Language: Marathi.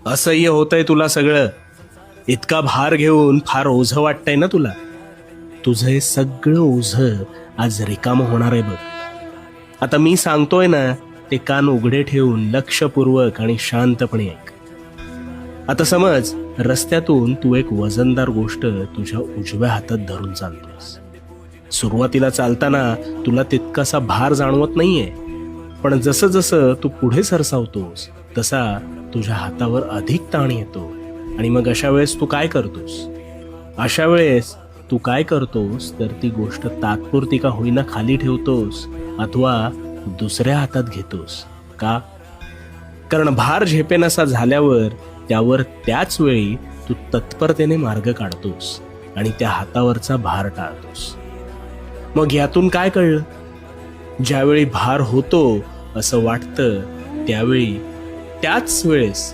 असह्य होतंय तुला सगळं. इतका भार घेऊन फार ओझं वाटतंय ना तुला. तुझं हे सगळं ओझं आज रिकामं होणार आहे बघ. आता मी सांगतोय ना, ते कान उघडे ठेवून लक्षपूर्वक आणि शांतपणे ऐक. आता समज रस्त्यातून तू एक वजनदार गोष्ट तुझ्या उजव्या हातात धरून चालतोस. सुरुवातीला चालताना तुला तितकासा भार जाणवत नाहीये, पण जसं जसं तू पुढे सरसावतोस तसा तुझ्या हातावर अधिक ताण येतो. आणि मग अशा वेळेस तू काय करतोस तर ती गोष्ट तात्पुरती का होईना खाली ठेवतोस अथवा दुसऱ्या हातात घेतोस. का? कारण भार झेपेनासा झाल्यावर त्यावर त्याच वेळी तू तत्परतेने मार्ग काढतोस आणि त्या हातावरचा भार टाळतोस. मग यातून काय कळलं? ज्यावेळी भार होतो असं वाटतं त्यावेळी त्याच वेळेस